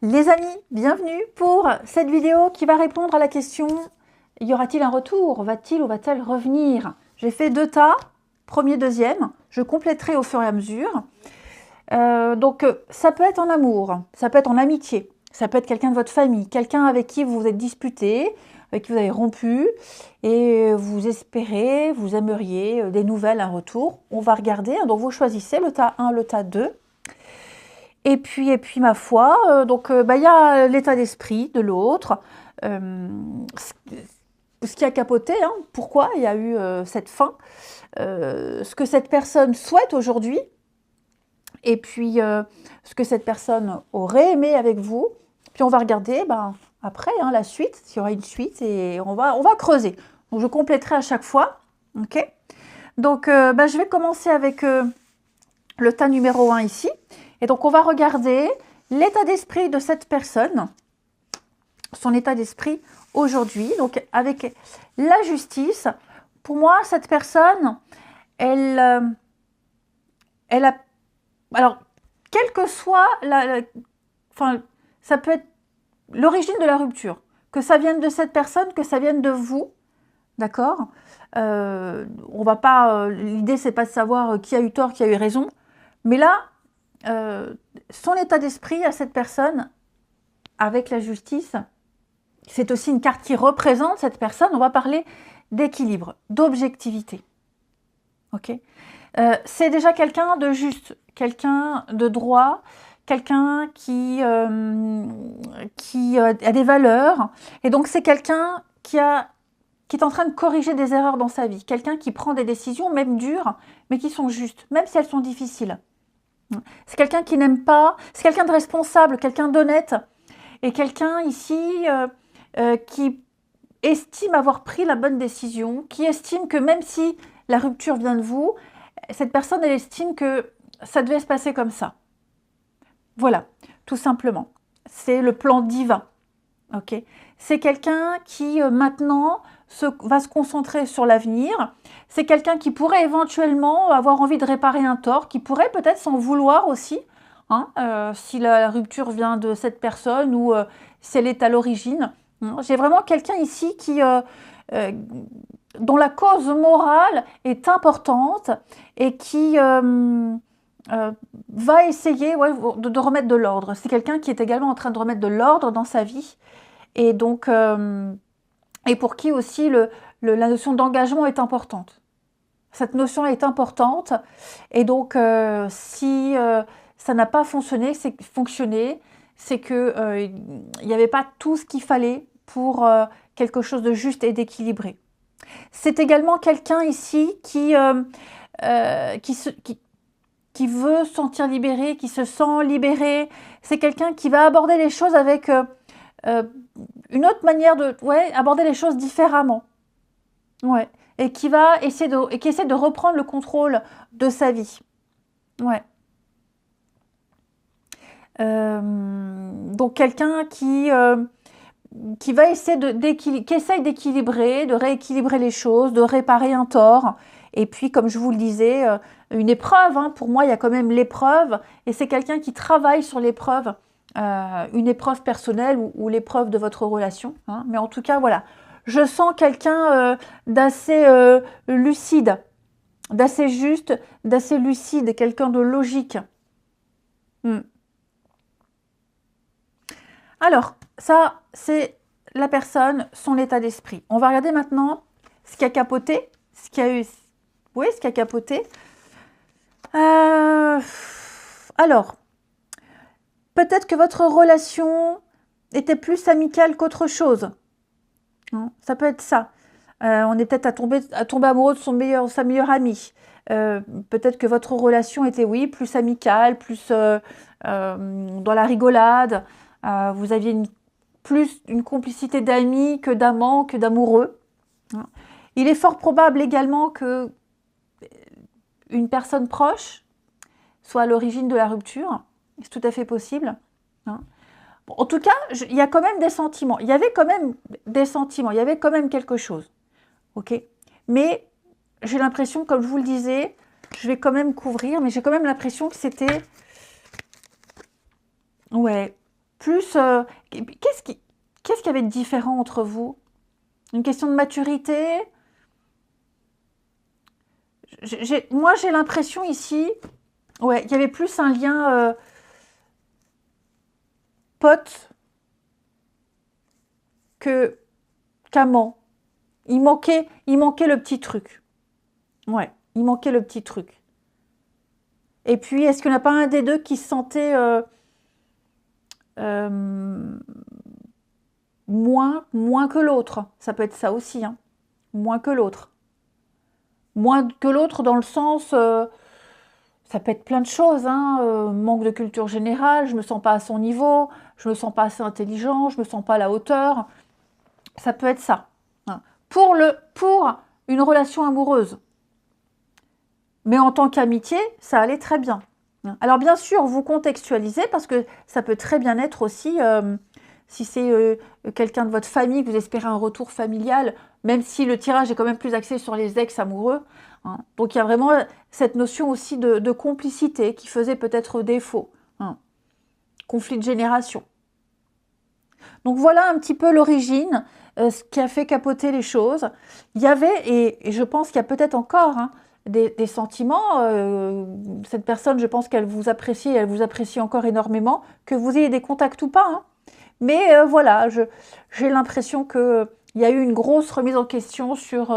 Les amis, bienvenue pour cette vidéo qui va répondre à la question: y aura-t-il un retour? Va-t-il ou va-t-elle revenir? J'ai fait 2 tas, premier, deuxième. Je compléterai au fur et à mesure. Donc, ça peut être en amour, ça peut être en amitié, ça peut être quelqu'un de votre famille, quelqu'un avec qui vous vous êtes disputé, avec qui vous avez rompu, et vous espérez, vous aimeriez des nouvelles, un retour. On va regarder, donc vous choisissez le tas 1, le tas 2. Et puis ma foi, il y a l'état d'esprit de l'autre, ce qui a capoté, hein, pourquoi il y a eu cette fin, ce que cette personne souhaite aujourd'hui, et puis ce que cette personne aurait aimé avec vous. Puis on va regarder après la suite, s'il y aura une suite, et on va creuser. Donc je compléterai à chaque fois. Ok. Donc je vais commencer avec le tas numéro 1 ici. Et donc, on va regarder l'état d'esprit de cette personne, son état d'esprit aujourd'hui. Donc, avec la justice, pour moi, cette personne, elle a... Alors, quelle que soit enfin, ça peut être l'origine de la rupture. Que ça vienne de cette personne, que ça vienne de vous. D'accord. On va pas... L'idée, c'est pas de savoir qui a eu tort, qui a eu raison. Mais là, son état d'esprit à cette personne, avec la justice, c'est aussi une carte qui représente cette personne. On va parler d'équilibre, d'objectivité. Ok. C'est déjà quelqu'un de juste, quelqu'un de droit, quelqu'un qui a des valeurs. Et donc, c'est quelqu'un qui est en train de corriger des erreurs dans sa vie. Quelqu'un qui prend des décisions, même dures, mais qui sont justes, même si elles sont difficiles. C'est quelqu'un qui n'aime pas, c'est quelqu'un de responsable, quelqu'un d'honnête, et quelqu'un ici qui estime avoir pris la bonne décision, qui estime que même si la rupture vient de vous, cette personne, elle estime que ça devait se passer comme ça. Voilà, tout simplement. C'est le plan divin. Ok. C'est quelqu'un qui maintenant va se concentrer sur l'avenir. C'est quelqu'un qui pourrait éventuellement avoir envie de réparer un tort, qui pourrait peut-être s'en vouloir aussi, hein, si la rupture vient de cette personne ou si elle est à l'origine. J'ai vraiment quelqu'un ici dont la cause morale est importante et qui va essayer de remettre de l'ordre. C'est quelqu'un qui est également en train de remettre de l'ordre dans sa vie. Et donc, et pour qui aussi la notion d'engagement est importante. Cette notion est importante. Et donc, si ça n'a pas fonctionné, c'est que il n'y avait pas tout ce qu'il fallait pour quelque chose de juste et d'équilibré. C'est également quelqu'un ici qui veut se sentir libéré, qui se sent libéré. C'est quelqu'un qui va aborder les choses avec une autre manière de aborder les choses différemment. Ouais. Et qui va essayer de reprendre le contrôle de sa vie. Ouais. Donc quelqu'un qui va essayer qui essaye d'équilibrer, de rééquilibrer les choses, de réparer un tort. Et puis, comme je vous le disais, une épreuve, hein, pour moi, il y a quand même l'épreuve, et c'est quelqu'un qui travaille sur l'épreuve, une épreuve personnelle ou l'épreuve de votre relation. Hein. Mais en tout cas, voilà, je sens quelqu'un d'assez lucide, d'assez juste, d'assez lucide, quelqu'un de logique. Alors, ça, c'est la personne, son état d'esprit. On va regarder maintenant ce qui a capoté, ce qui a capoté. Alors, peut-être que votre relation était plus amicale qu'autre chose. Ça peut être ça. On est peut-être à tomber amoureux de sa meilleure amie. Peut-être que votre relation était, oui, plus amicale, plus dans la rigolade. Vous aviez plus une complicité d'amis que d'amants, que d'amoureux. Il est fort probable également que une personne proche soit à l'origine de la rupture. C'est tout à fait possible. Bon, en tout cas, il y a quand même des sentiments. Il y avait quand même des sentiments. Il y avait quand même quelque chose. Ok. Mais j'ai l'impression, comme je vous le disais, je vais quand même couvrir, mais j'ai quand même l'impression que c'était plus... qu'est-ce qu'il y avait de différent entre vous? Une question de maturité? Moi, j'ai l'impression ici, ouais, il y avait plus un lien pote qu'amant. Il manquait le petit truc. Ouais, il manquait le petit truc. Et puis, est-ce qu'il n'y en a pas un des deux qui se sentait moins que l'autre? Ça peut être ça aussi, hein. Moins que l'autre. Moins que l'autre dans le sens, ça peut être plein de choses, hein. Manque de culture générale, je me sens pas à son niveau, je me sens pas assez intelligent, je me sens pas à la hauteur. Ça peut être ça, hein. Pour une relation amoureuse. Mais en tant qu'amitié, ça allait très bien. Alors bien sûr, vous contextualisez parce que ça peut très bien être aussi, si c'est quelqu'un de votre famille, que vous espérez un retour familial, même si le tirage est quand même plus axé sur les ex-amoureux, hein. Donc il y a vraiment cette notion aussi de complicité qui faisait peut-être défaut, hein. Conflit de génération. Donc voilà un petit peu l'origine, ce qui a fait capoter les choses. Il y avait, et je pense qu'il y a peut-être encore, hein, des sentiments. Cette personne, je pense qu'elle vous apprécie, elle vous apprécie encore énormément, que vous ayez des contacts ou pas, hein. Mais voilà, j'ai l'impression qu'il y a eu une grosse remise en question sur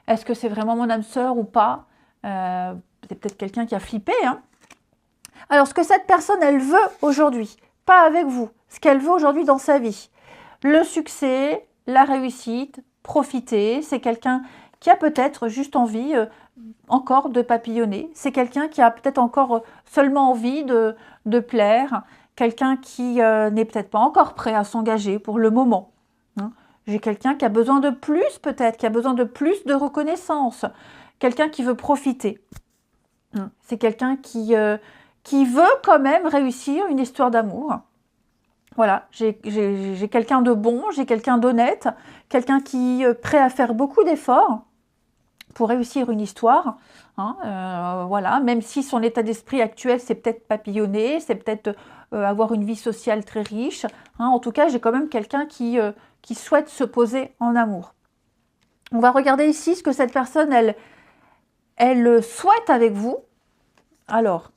est-ce que c'est vraiment mon âme sœur ou pas. C'est peut-être quelqu'un qui a flippé, hein. Alors, ce que cette personne, elle veut aujourd'hui, pas avec vous, ce qu'elle veut aujourd'hui dans sa vie, le succès, la réussite, profiter, c'est quelqu'un qui a peut-être juste envie encore de papillonner, c'est quelqu'un qui a peut-être encore seulement envie de plaire, quelqu'un qui n'est peut-être pas encore prêt à s'engager pour le moment, hein. J'ai quelqu'un qui a besoin de plus peut-être, qui a besoin de plus de reconnaissance, quelqu'un qui veut profiter, hein. C'est quelqu'un qui veut quand même réussir une histoire d'amour. Voilà, j'ai quelqu'un de bon, j'ai quelqu'un d'honnête, quelqu'un qui est prêt à faire beaucoup d'efforts pour réussir une histoire, hein, voilà, même si son état d'esprit actuel, c'est peut-être papillonner, c'est peut-être avoir une vie sociale très riche, hein. En tout cas, j'ai quand même quelqu'un qui souhaite se poser en amour. On va regarder ici ce que cette personne, elle souhaite avec vous. Alors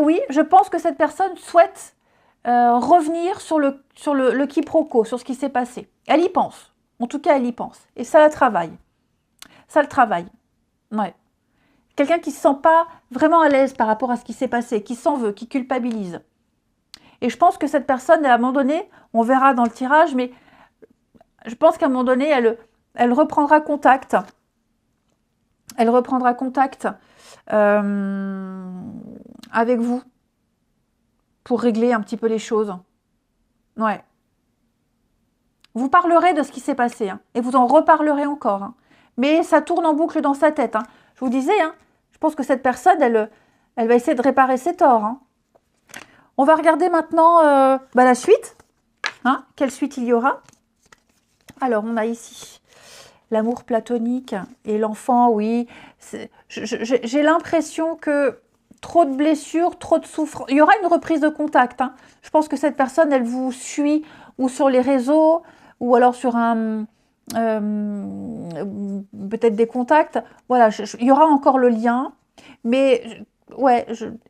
oui, je pense que cette personne souhaite revenir sur le quiproquo, sur ce qui s'est passé. Elle y pense. En tout cas, elle y pense. Et ça la travaille. Ça le travaille. Ouais. Quelqu'un qui ne se sent pas vraiment à l'aise par rapport à ce qui s'est passé, qui s'en veut, qui culpabilise. Et je pense que cette personne, à un moment donné, on verra dans le tirage, mais je pense qu'à un moment donné, elle reprendra contact. Elle reprendra contact avec vous pour régler un petit peu les choses. Ouais. Vous parlerez de ce qui s'est passé, hein, et vous en reparlerez encore, hein. Mais ça tourne en boucle dans sa tête, hein. Je vous disais, hein, je pense que cette personne, elle va essayer de réparer ses torts, hein. On va regarder maintenant la suite, hein. Quelle suite il y aura? Alors, on a ici l'amour platonique et l'enfant, oui. J'ai l'impression que trop de blessures, trop de souffrance. Il y aura une reprise de contact, hein. Je pense que cette personne, elle vous suit ou sur les réseaux ou alors sur peut-être des contacts. Voilà, il y aura encore le lien. Mais ouais,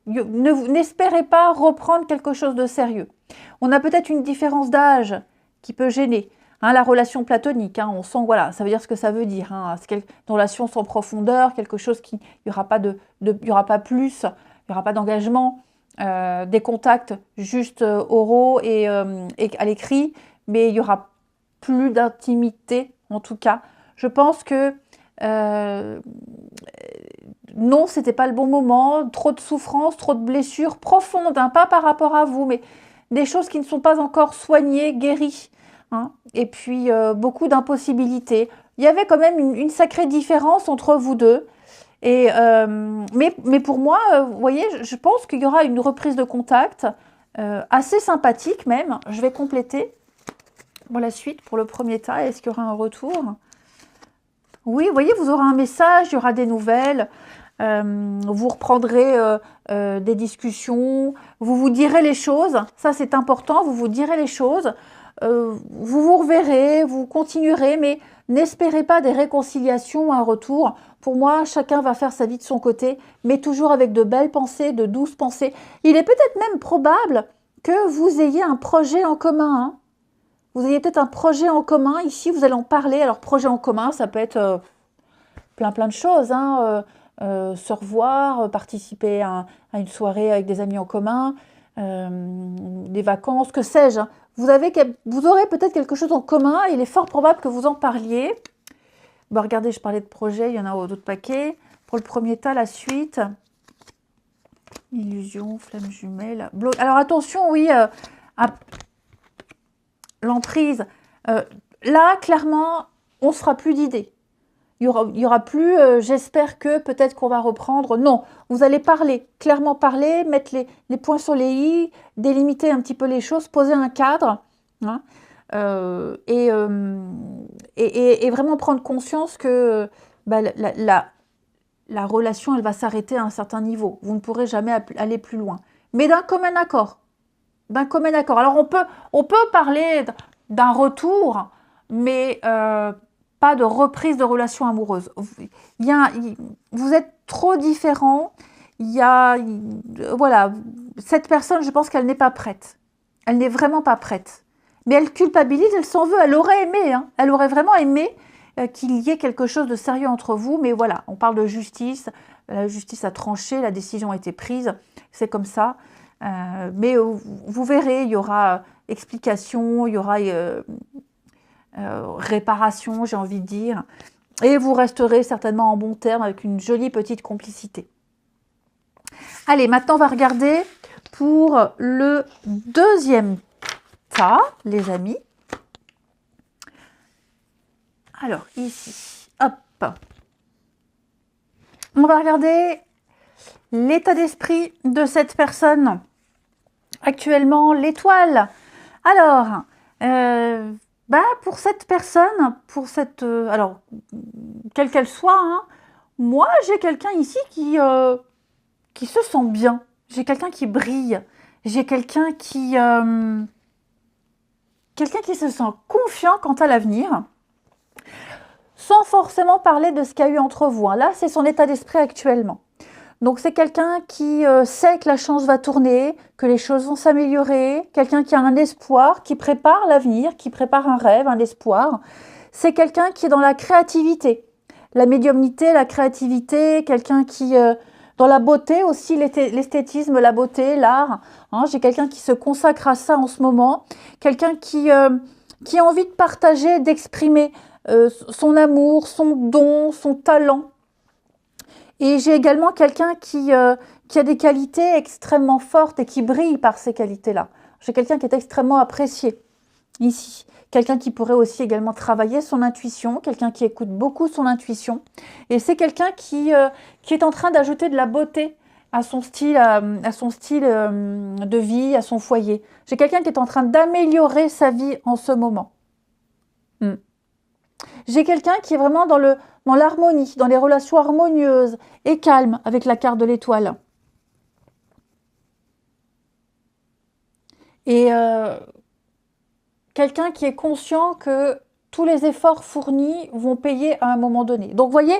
n'espérez pas reprendre quelque chose de sérieux. On a peut-être une différence d'âge qui peut gêner. Hein, la relation platonique, hein, on sent, voilà, ça veut dire ce que ça veut dire, hein, c'est une relation sans profondeur, quelque chose qui, il n'y aura pas il y aura pas plus, il n'y aura pas d'engagement, des contacts juste oraux et à l'écrit, mais il n'y aura plus d'intimité, en tout cas. Je pense que non, c'était pas le bon moment, trop de souffrance, trop de blessures profondes, hein, pas par rapport à vous, mais des choses qui ne sont pas encore soignées, guéries. Hein, et puis beaucoup d'impossibilités. Il y avait quand même une sacrée différence entre vous deux. Et, mais pour moi, vous voyez, je pense qu'il y aura une reprise de contact assez sympathique même. Je vais compléter pour la suite, pour le premier tas. Est-ce qu'il y aura un retour? Oui, vous voyez, vous aurez un message, il y aura des nouvelles. Vous reprendrez des discussions, vous vous direz les choses, ça c'est important, vous vous direz les choses, vous vous reverrez, vous continuerez, mais n'espérez pas des réconciliations, un retour. Pour moi, chacun va faire sa vie de son côté, mais toujours avec de belles pensées, de douces pensées. Il est peut-être même probable que vous ayez un projet en commun, hein. Vous ayez peut-être un projet en commun, ici vous allez en parler. Alors projet en commun, ça peut être plein de choses, hein. Se revoir, participer à une soirée avec des amis en commun, des vacances, que sais-je, hein. Vous aurez peut-être quelque chose en commun, il est fort probable que vous en parliez. Bon, regardez, je parlais de projet, il y en a d'autres paquets. Pour le premier tas, la suite. Illusion, flamme jumelle. Alors attention, oui, à l'emprise. Là, clairement, on ne se fera plus d'idées. Il y aura plus, j'espère que peut-être qu'on va reprendre. Non, vous allez parler, clairement parler, mettre les points sur les i, délimiter un petit peu les choses, poser un cadre, hein, et vraiment prendre conscience que bah, la relation, elle va s'arrêter à un certain niveau. Vous ne pourrez jamais aller plus loin. Mais d'un commun accord. D'un commun accord. Alors, on peut parler d'un retour, mais pas de reprise de relation amoureuse. Vous êtes trop différents. Voilà, cette personne, je pense qu'elle n'est pas prête. Elle n'est vraiment pas prête. Mais elle culpabilise, elle s'en veut. Elle aurait aimé, hein. Elle aurait vraiment aimé qu'il y ait quelque chose de sérieux entre vous. Mais voilà, on parle de justice. La justice a tranché, la décision a été prise. C'est comme ça. Mais vous verrez, il y aura explication, il y aura réparation, j'ai envie de dire. Et vous resterez certainement en bon terme avec une jolie petite complicité. Allez, maintenant on va regarder pour le deuxième tas, les amis. Alors, ici, hop. On va regarder l'état d'esprit de cette personne. Actuellement, l'étoile. Alors, pour cette personne, alors, quelle qu'elle soit, hein, moi, j'ai quelqu'un ici qui se sent bien. J'ai quelqu'un qui brille. J'ai quelqu'un qui se sent confiant quant à l'avenir, sans forcément parler de ce qu'il y a eu entre vous. Là, c'est son état d'esprit actuellement. Donc, c'est quelqu'un qui sait que la chance va tourner, que les choses vont s'améliorer, quelqu'un qui a un espoir, qui prépare l'avenir, qui prépare un rêve, un espoir. C'est quelqu'un qui est dans la créativité, la médiumnité, la créativité, quelqu'un qui... dans la beauté aussi, l'esthétisme, la beauté, l'art. Hein, j'ai quelqu'un qui se consacre à ça en ce moment. Quelqu'un qui a envie de partager, d'exprimer son amour, son don, son talent. Et j'ai également quelqu'un qui a des qualités extrêmement fortes et qui brille par ces qualités-là. J'ai quelqu'un qui est extrêmement apprécié ici. Quelqu'un qui pourrait aussi également travailler son intuition, quelqu'un qui écoute beaucoup son intuition. Et c'est quelqu'un qui est en train d'ajouter de la beauté à son style, de vie, à son foyer. J'ai quelqu'un qui est en train d'améliorer sa vie en ce moment. J'ai quelqu'un qui est vraiment dans l'harmonie, dans les relations harmonieuses et calmes avec la carte de l'étoile. Et quelqu'un qui est conscient que tous les efforts fournis vont payer à un moment donné. Donc, vous voyez,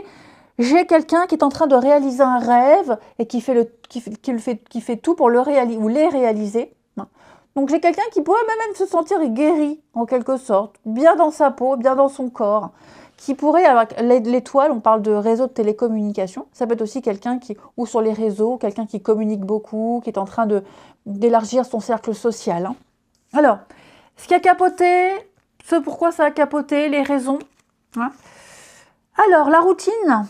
j'ai quelqu'un qui est en train de réaliser un rêve et qui fait tout pour le réaliser ou les réaliser. Donc, j'ai quelqu'un qui pourrait même se sentir guéri, en quelque sorte, bien dans sa peau, bien dans son corps, qui pourrait, avec l'étoile, on parle de réseau de télécommunication, ça peut être aussi quelqu'un ou sur les réseaux, quelqu'un qui communique beaucoup, qui est en train d'élargir son cercle social. Hein. Alors, ce qui a capoté, ce pourquoi ça a capoté, les raisons. Hein. Alors, la routine.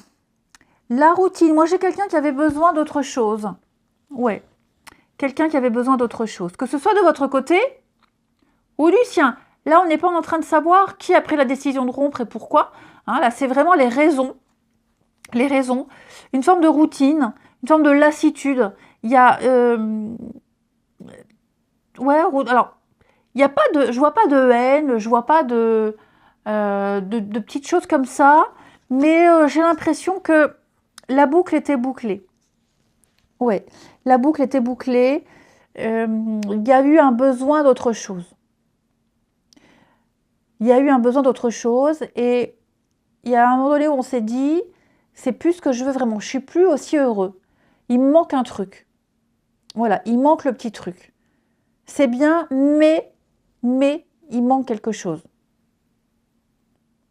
Moi j'ai quelqu'un qui avait besoin d'autre chose. Ouais. Quelqu'un qui avait besoin d'autre chose. Que ce soit de votre côté ou du sien. Là, on n'est pas en train de savoir qui a pris la décision de rompre et pourquoi. Hein, là, c'est vraiment les raisons. Les raisons. Une forme de routine, une forme de lassitude. Il y a... alors, il y a pas de... Je vois pas de haine, je vois pas de petites choses comme ça. Mais j'ai l'impression que la boucle était bouclée. Ouais, la boucle était bouclée. Il y a eu un besoin d'autre chose. Il y a eu un besoin d'autre chose et il y a un moment donné où on s'est dit, c'est plus ce que je veux vraiment, je suis plus aussi heureux. Il me manque un truc. Voilà, il manque le petit truc. C'est bien, mais il manque quelque chose.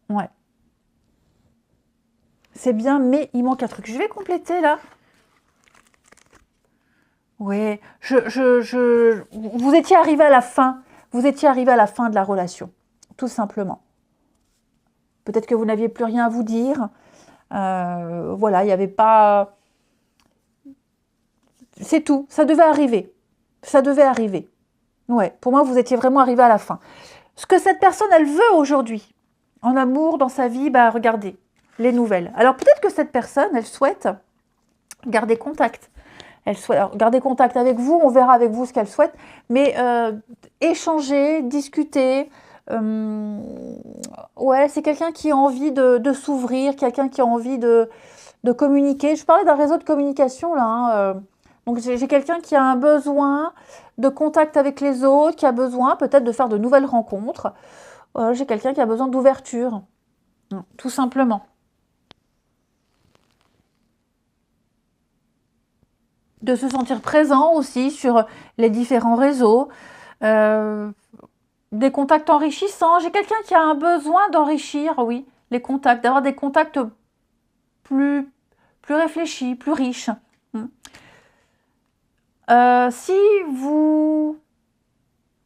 Ouais. C'est bien, mais il manque un truc. Je vais compléter là. Ouais, vous étiez arrivé à la fin. Vous étiez arrivé à la fin de la relation, tout simplement. Peut-être que vous n'aviez plus rien à vous dire. Voilà, il n'y avait pas... C'est tout, ça devait arriver. Ça devait arriver. Ouais, pour moi, vous étiez vraiment arrivé à la fin. Ce que cette personne, elle veut aujourd'hui, en amour, dans sa vie, bah regardez, les nouvelles. Alors peut-être que cette personne, elle souhaite garder contact. Elle souhaite alors, garder contact avec vous, on verra avec vous ce qu'elle souhaite, mais échanger, discuter. Ouais, c'est quelqu'un qui a envie de s'ouvrir, quelqu'un qui a envie de communiquer. Je parlais d'un réseau de communication là. Donc j'ai quelqu'un qui a un besoin de contact avec les autres, qui a besoin peut-être de faire de nouvelles rencontres. J'ai quelqu'un qui a besoin d'ouverture, tout simplement. De se sentir présent aussi sur les différents réseaux. Des contacts enrichissants. J'ai quelqu'un qui a un besoin d'enrichir, oui, les contacts, d'avoir des contacts plus réfléchis, plus riches. Si vous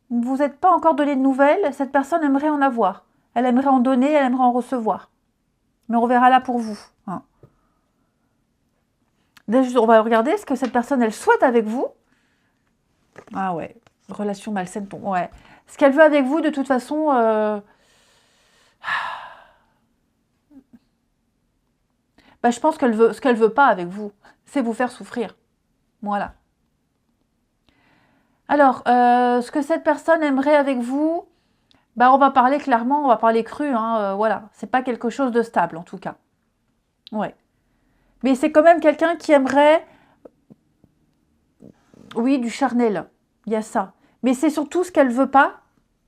n'êtes pas encore donné de nouvelles, cette personne aimerait en avoir. Elle aimerait en donner, elle aimerait en recevoir. Mais on verra là pour vous. Déjà, on va regarder ce que cette personne, elle souhaite avec vous. Ah ouais, relation malsaine. Ouais. Ce qu'elle veut avec vous, de toute façon... Bah, je pense qu'elle veut, ce qu'elle veut pas avec vous, c'est vous faire souffrir. Voilà. Alors, ce que cette personne aimerait avec vous, bah, on va parler clairement, on va parler cru, voilà. C'est pas quelque chose de stable, en tout cas. Ouais. Mais c'est quand même quelqu'un qui aimerait, oui, du charnel. Il y a ça. Mais c'est surtout ce qu'elle veut pas,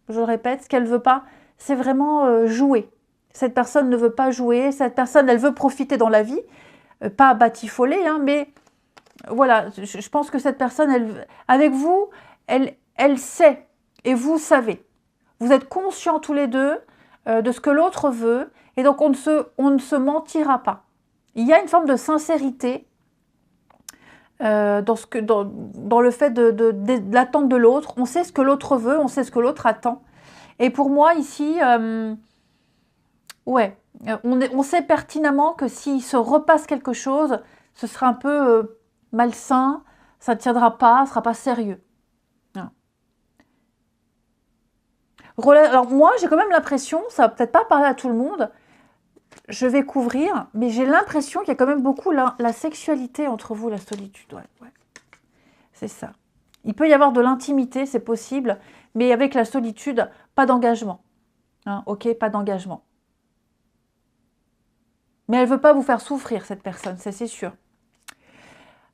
je le répète, ce qu'elle veut pas, c'est vraiment jouer. Cette personne ne veut pas jouer, cette personne, elle veut profiter dans la vie, pas batifoler, mais voilà, je pense que cette personne, avec vous, elle sait, et vous savez. Vous êtes conscients tous les deux de ce que l'autre veut, et donc on ne se mentira pas. Il y a une forme de sincérité dans le fait de l'attente de l'autre. On sait ce que l'autre veut, on sait ce que l'autre attend. Et pour moi, ici, ouais, on sait pertinemment que s'il se repasse quelque chose, ce sera un peu malsain, ça ne tiendra pas, ce ne sera pas sérieux. Alors moi, j'ai quand même l'impression, ça va peut-être pas parler à tout le monde, je vais couvrir, mais j'ai l'impression qu'il y a quand même beaucoup la sexualité entre vous, la solitude. Ouais. C'est ça. Il peut y avoir de l'intimité, c'est possible, mais avec la solitude, pas d'engagement. Ok, pas d'engagement. Mais elle ne veut pas vous faire souffrir, cette personne, c'est sûr.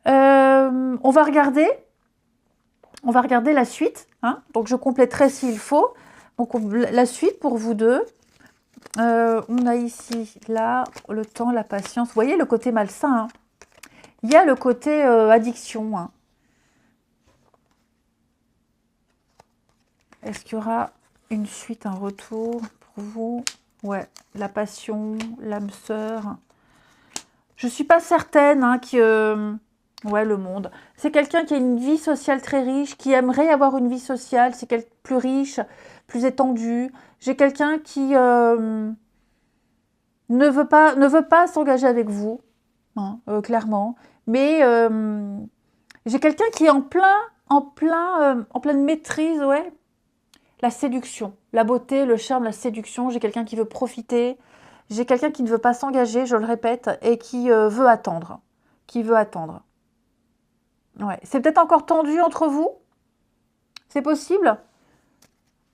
On va regarder la suite. Donc, je compléterai s'il faut. Donc, la suite pour vous deux. On a ici, là, le temps, la patience. Vous voyez le côté malsain. Il y a le côté addiction. Est-ce qu'il y aura une suite, un retour pour vous? Ouais, la passion, l'âme sœur. Je ne suis pas certaine que... ouais, le monde. C'est quelqu'un qui a une vie sociale très riche, qui aimerait avoir une vie sociale, c'est quelqu'un plus riche, plus étendu. J'ai quelqu'un qui ne veut pas s'engager avec vous, clairement. Mais j'ai quelqu'un qui est en pleine maîtrise, ouais. La séduction, la beauté, le charme, la séduction. J'ai quelqu'un qui veut profiter. J'ai quelqu'un qui ne veut pas s'engager, je le répète, et qui veut attendre. Ouais. C'est peut-être encore tendu entre vous. C'est possible.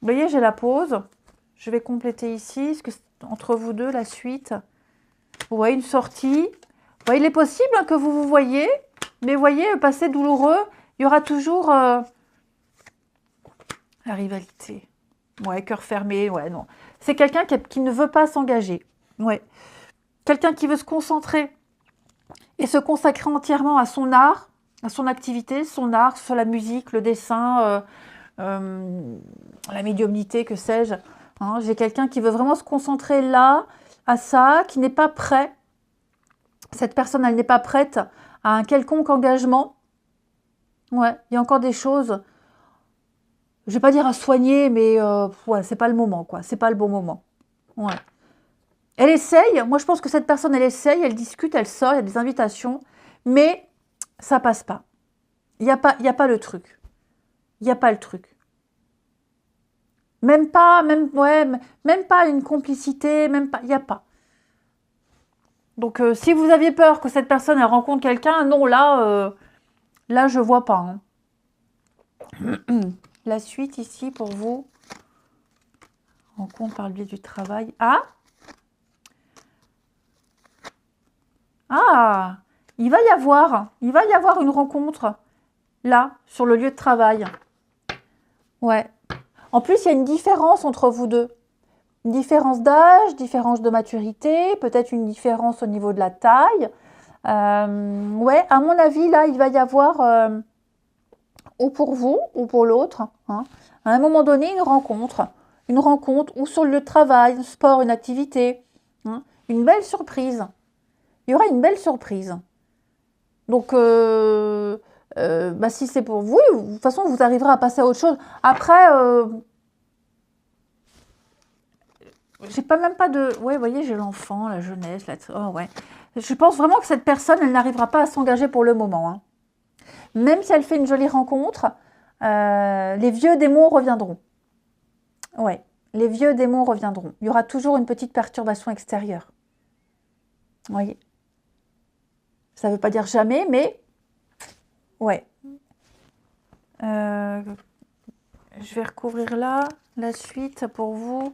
Vous voyez, j'ai la pause. Je vais compléter ici. Entre vous deux, la suite. Vous voyez une sortie. Bon, il est possible hein, que vous vous voyez, mais voyez, le passé douloureux, il y aura toujours la rivalité. Ouais, cœur fermé, ouais, non. C'est quelqu'un qui ne veut pas s'engager. Ouais. Quelqu'un qui veut se concentrer et se consacrer entièrement à son art, à son activité, son art, sur la musique, le dessin, la médiumnité, que sais-je. Hein. J'ai quelqu'un qui veut vraiment se concentrer là, à ça, qui n'est pas prêt. Cette personne, elle n'est pas prête à un quelconque engagement. Ouais, il y a encore des choses, je vais pas dire à soigner, mais ouais, c'est pas le moment, quoi. C'est pas le bon moment. Ouais. Elle essaye, moi je pense que cette personne, elle essaye, elle discute, elle sort, il y a des invitations, mais ça passe pas. Il n'y a pas le truc. Il n'y a pas le truc. Même pas, même pas une complicité, même pas, il n'y a pas. Donc si vous aviez peur que cette personne elle rencontre quelqu'un, non, là je vois pas. Hein. La suite ici pour vous. Rencontre par le biais du travail. Ah, il va y avoir une rencontre là, sur le lieu de travail. Ouais. En plus, il y a une différence entre vous deux. Une différence d'âge, différence de maturité, peut-être une différence au niveau de la taille. Ouais, à mon avis, là, il va y avoir, ou pour vous, ou pour l'autre, hein, à un moment donné, une rencontre. Une rencontre, ou sur le lieu de travail, un sport, une activité. Hein, une belle surprise. Il y aura une belle surprise. Donc, bah, si c'est pour vous, de toute façon, vous arriverez à passer à autre chose. Après, j'ai pas même pas de... Ouais, vous voyez, j'ai l'enfant, la jeunesse, oh ouais. Je pense vraiment que cette personne, elle n'arrivera pas à s'engager pour le moment. Hein. Même si elle fait une jolie rencontre, les vieux démons reviendront. Ouais, les vieux démons reviendront. Il y aura toujours une petite perturbation extérieure. Vous voyez. Ça ne veut pas dire jamais, mais... Ouais. Je vais recouvrir là, la suite pour vous.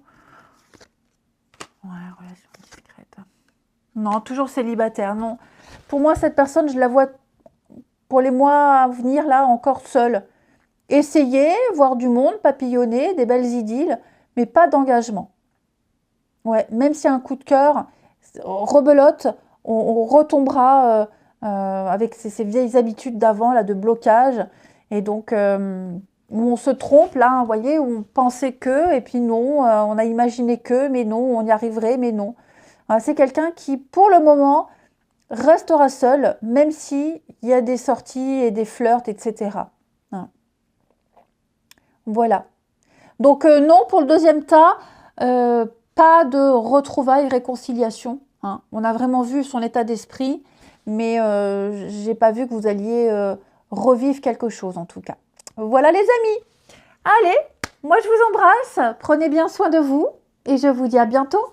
Ouais, relation discrète. Non, toujours célibataire, non. Pour moi, cette personne, je la vois pour les mois à venir, là, encore seule. Essayer, voir du monde, papillonner, des belles idylles, mais pas d'engagement. Ouais, même s'il y a un coup de cœur, rebelote, on retombera avec ces vieilles habitudes d'avant, là, de blocage. Et donc, où on se trompe, là, vous voyez, où on pensait que, et puis non, on a imaginé que, mais non, on y arriverait, mais non. C'est quelqu'un qui, pour le moment, restera seul, même s'il y a des sorties et des flirts, etc. Hein. Voilà. Donc, non, pour le deuxième tas, pas de retrouvailles, réconciliation. Hein. On a vraiment vu son état d'esprit, mais j'ai pas vu que vous alliez revivre quelque chose, en tout cas. Voilà les amis. Allez, moi je vous embrasse, prenez bien soin de vous et je vous dis à bientôt.